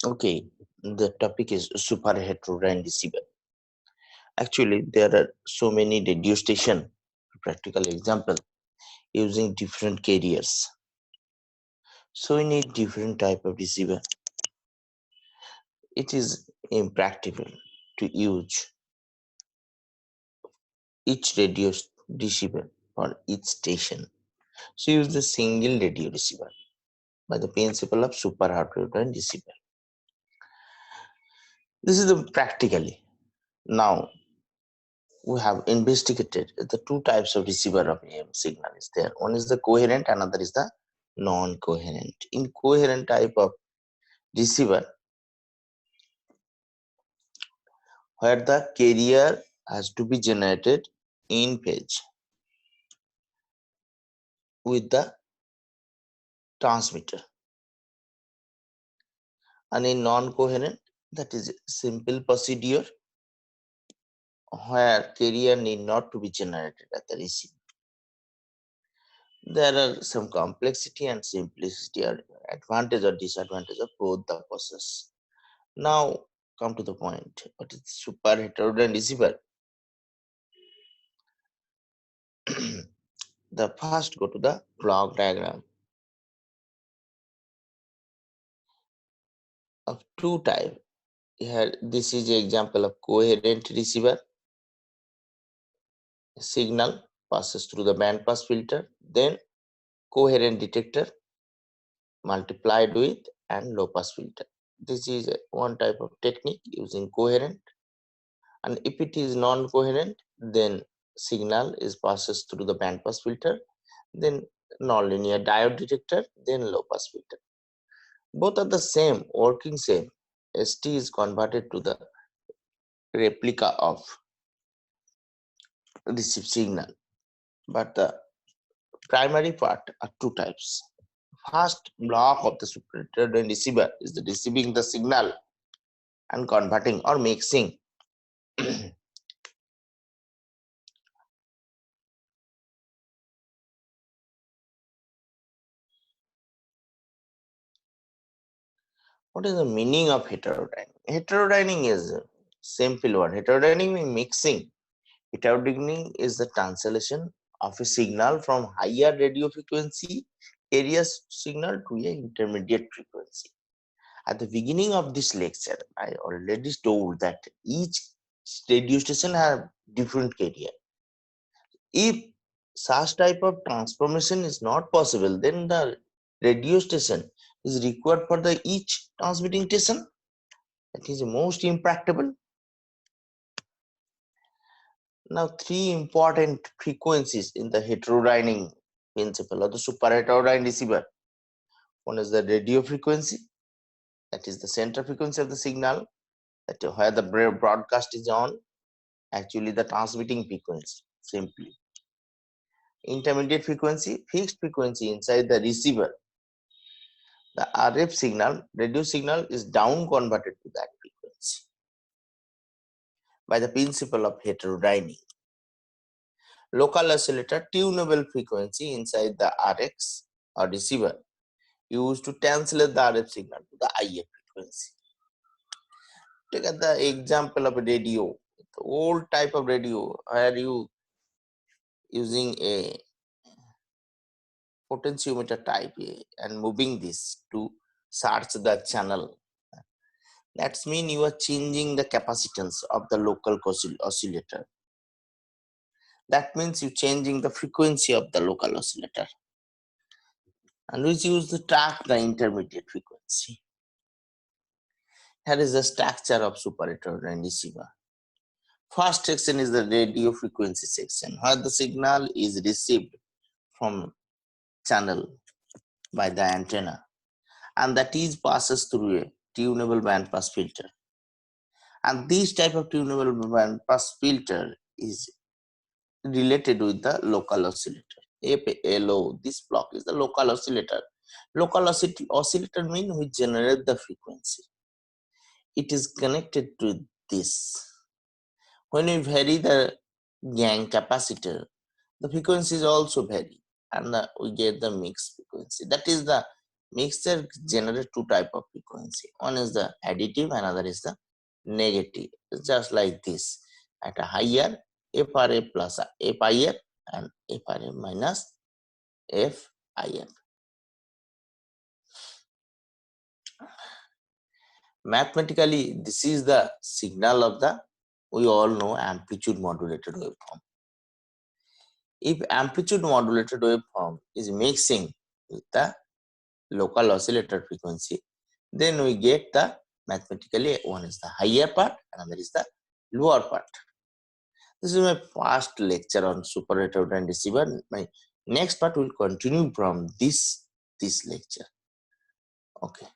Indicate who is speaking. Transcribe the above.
Speaker 1: Okay, the topic is super heterodyne receiver. Actually, there are so many radio station. Practical example using different carriers. So we need different type of receiver. It is impractical to use each receiver for each station. So use the single radio receiver by the principle of super heterodyne receiver. This is the practically. Now we have investigated the two types of receiver of AM signal is there. One is the coherent, another is the non-coherent. In coherent type of receiver, where the carrier has to be generated in phase with the transmitter, and in non-coherent, that is simple procedure where carrier need not to be generated at the receiver. There are some complexity and simplicity are advantage or disadvantage of both the process. Now come to the point. What is super heterodyne receiver? The first go to the block diagram of two type. Here this is an example of coherent receiver. Signal passes through the band pass filter, then coherent detector multiplied with and low pass filter. This is one type of technique using coherent, and if it is non-coherent, then signal is passes through the band pass filter, then nonlinear diode detector, then low pass filter. Both are the same, working same. ST is converted to the replica of received signal, but the primary part are two types. First block of the separator and receiver is the receiving the signal and converting or mixing. What is the meaning of heterodyne? Heterodyning is a simple word. Heterodyning means mixing. Heterodyning is the translation of a signal from higher radio frequency areas signal to a intermediate frequency. At the beginning of this lecture, I already told that each radio station have different carrier. If such type of transformation is not possible, then the radio station is required for the each transmitting station. That is most impractical. Now, three important frequencies in the heterodyning principle or the super heterodyne receiver. One is the radio frequency, that is the center frequency of the signal, that where the broadcast is on, actually the transmitting frequency, simply. Intermediate frequency, fixed frequency inside the receiver. The RF signal, radio signal is down converted to that frequency by the principle of heterodyning. Local oscillator tunable frequency inside the RX or receiver used to translate the RF signal to the IF frequency. Take the example of a radio, the old type of radio where you using a potentiometer type A and moving this to search the channel. That means you are changing the capacitance of the local oscillator. That means you changing the frequency of the local oscillator, and which use to track the intermediate frequency. Here is the structure of super heterodyne receiver. First section is the radio frequency section, where the signal is received from channel by the antenna, and that is passes through a tunable bandpass filter. And this type of tunable bandpass filter is related with the local oscillator. LO, this block is the local oscillator. Local oscillator means we generate the frequency. It is connected to this. When we vary the gang capacitor, the frequencies also vary, and we get the mixed frequency. That is the mixture generate two type of frequency. One is the additive, another is the negative. It's just like this. At a higher, FRA plus FIF and FRA minus FIF. Mathematically, this is the signal of the, we all know, amplitude modulated waveform. If amplitude modulated waveform is mixing with the local oscillator frequency, then we get the, mathematically, one is the higher part, another is the lower part. This is my first lecture on super heterodyne receiver. My next part will continue from this lecture. Okay.